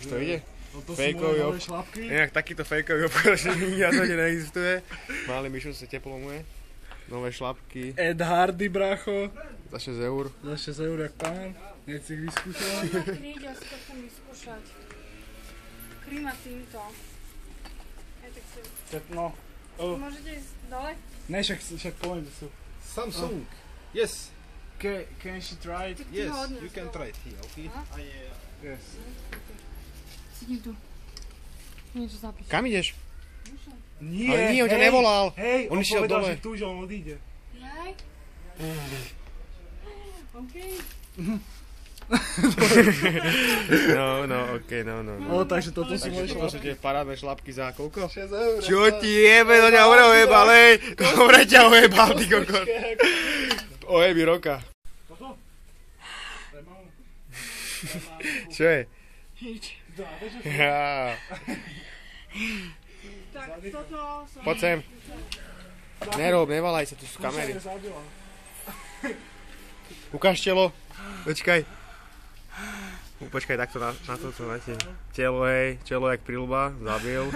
To ide? To sú moje nové šlapky. Inak takýto fejkový obchod nikdy na svete neexistuje. Malý Mišo sa teplomuje. Nové šlapky. Ed Hardy, bracho. Za 6 eur. Za 6 eur, jak pán. Nechci ich vyskúšať. Kríď, ja si to chcem vyskúšať. Krýma týmto. Aj tak si... No. Môžete ísť dole? Ne, však poviem, že sú. Samsung. Yes. Can she try it? Yes, you can try it here, okay? Yes. Sedím tu. Niečo zapíš. Kam ideš? Nie, ale nie, on ťa nevolal. Hej, On on išiel povedal, dole. že tu, že on odíde. Jaj? Okej. No, okej, no. Takže toto sú moje Takže toto sú šlapky. tie parádne šlapky za koľko? 6 eur. Čo ti jebe, to ťa dobre ojebal, ej! Dobre ťa ojebal, ty kokos. Ojebi roka. Toto? Pre mamu. Čo je? Ja. Tak toto som... Poď sem. Nerob, nevalaj sa, tu sú kamery. Ukáž telo. Počkaj. Počkaj, takto na to som na tebe. Telo, hej, čelo jak prilba, zabil.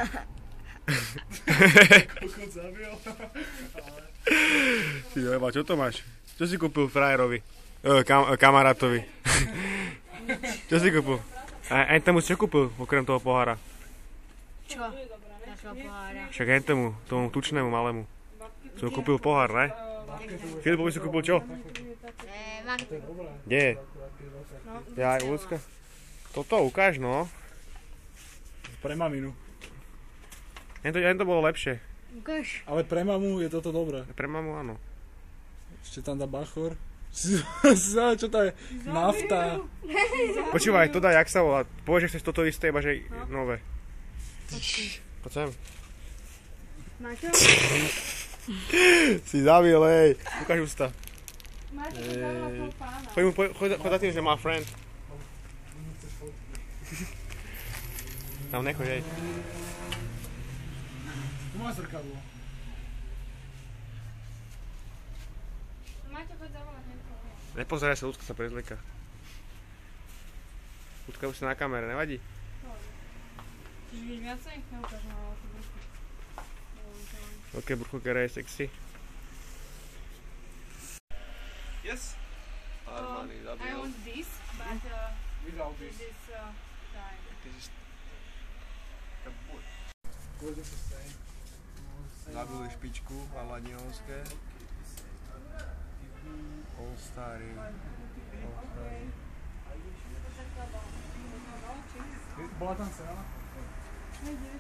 Pokud zabil. Ty jeba, čo to máš? Čo si kúpil frajerovi? Kamarátovi. Čo si kúpil? A tomu čo kúpil, okrem toho pohára? Čo? Našho pohára. Však tomu tučnému malému. Som kúpil pohár, ne? Filipovi si kúpil čo? Martin. Kde je? Ja aj ľudská. Toto ukáž, no. Pre maminu. Jen to bolo lepšie. Ukáž. Ale pre mamu je toto dobré. Pre mamu áno. Ešte tam dá bachor. Čo to je? Nafta. Počúvaj, to dá, jak sa volá. Povieš, že chceš toto isté, iba že nové. Poď sem. Máte? Si zabil, hej. Ukáž ústa. Máte to dávno toho pána. Choď za tým, že má friend. Tam nechoď, hej. Tu má zrkadlo. Máte choď zavolať niekoho. Nepozeraj sa, ľudská sa prezlieka. Ľudská už si na kamere, nevadí? Chceš vidieť viacej? Neukáž ma ale to brúško. Ok, brucho, ktoré je sexy. Yes. I want this, but Without this this. time. Zabili špičku aladionské. All Stary. Bola tam cena? Nebude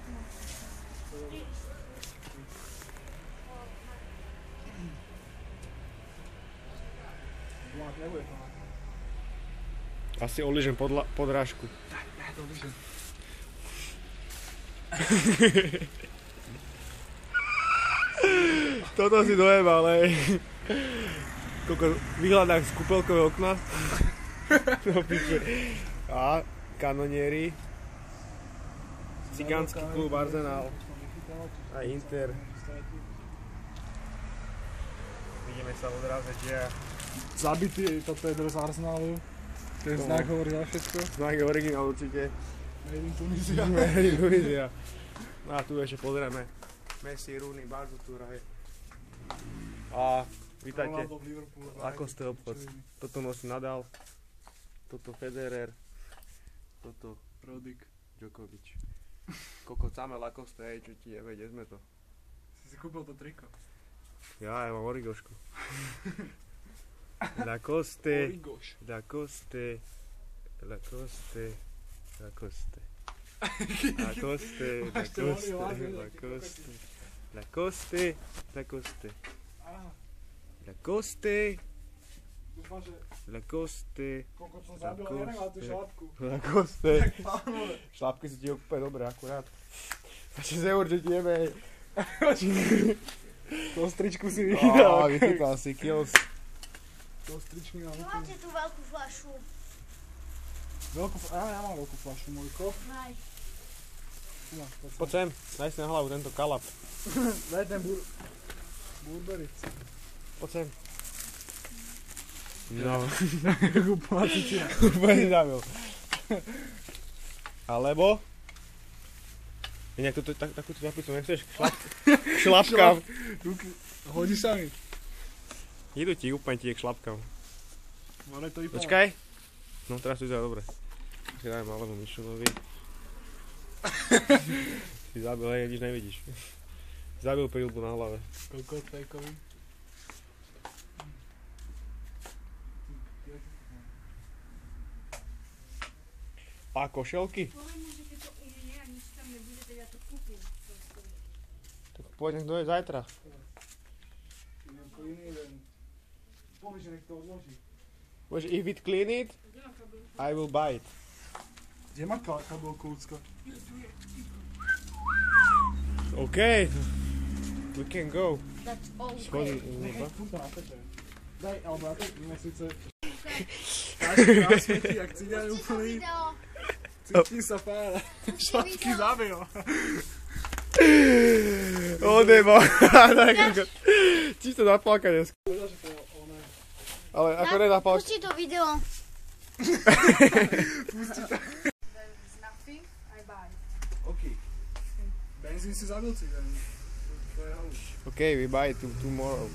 to. Asi odližem podrážku. Ja to odližem. Toto si dojebal, hej. Koľko vyhľadák z kúpeľkového okna. No piče. A kanonieri. Cigánsky klub Arsenal. A Inter. Vidíme sa odraze, že Zabitý, toto je dres Arsenalu. Ten znak hovorí na všetko. znak je originál určite. Made in Tunisia. Made in Tunisia. No a tu ešte pozrieme. Messi, Rooney, Barzu tu hraje. A vítajte. Ronaldo v Liverpoole. Lacoste obchod. Toto nosí Nadal. Toto Federer. Toto Rodik. Djokovic. Koko samé Lacoste, hej, čo ti je, kde sme to? Si kúpil to triko. Ja mám origošku. Lacoste, Origoš. Lacoste, Lacoste, Lacoste. Lacoste, Lacoste, Lacoste. Lacoste, Lacoste. Lacoste, Dúfam, že Lacoste, koľko som zabil, ja neviem, ale tú šlapku. Lacoste. Šlapky sú ti úplne dobré, akurát. A 6 eur, že ti jebe, hej. Kostričku si Á, vychytal. vychytal si kills. Kostričky mám. Máte tú veľkú fľašu. Ja mám veľkú fľašu, Mojko. Daj. Tu máš, poď Poď sem, daj si na hlavu tento kalap. Daj ten Burberic. Poď sem. No, Takú platičinu. úplne si zabil. A Alebo... Inak takúto ťapicu nechceš? Šlapkám. Hodí sa mi. Idú ti úplne ti k šlapkám. Ale to vypadá. Počkaj. No teraz to vyzerá dobre. Si daj malému Mišunovi. Si zabil, hej, nič nevidíš. Zabil príľbu na hlave. Kokot fejkový. A košelky? Poviem mu, že keď to umie a nič tam nebude, tak ja to kúpim. Tak pôjdem do zajtra. Idem po iný len. Povieš, že nech to odloží. Bože, if it clean it, I will buy it. Kde má kabelku, ľudská? OK. We can go. That's all Schodí. Fúka na tebe. Daj, alebo na to síce. Na smeti, jak cigán úplný. Cítim sa pára. Šatky zabil. Odebo. Čisto napálka dneska. Ale ako ne napálka. Pusti to video. OK. Benzín si zabil cigán. To je halus. OK, we buy it tomorrow.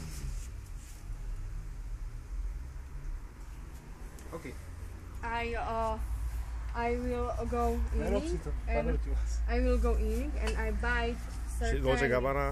OK. I will go Nerob si eating to. and Padol ti vás. I will go eating and I buy Dolce Gabbana.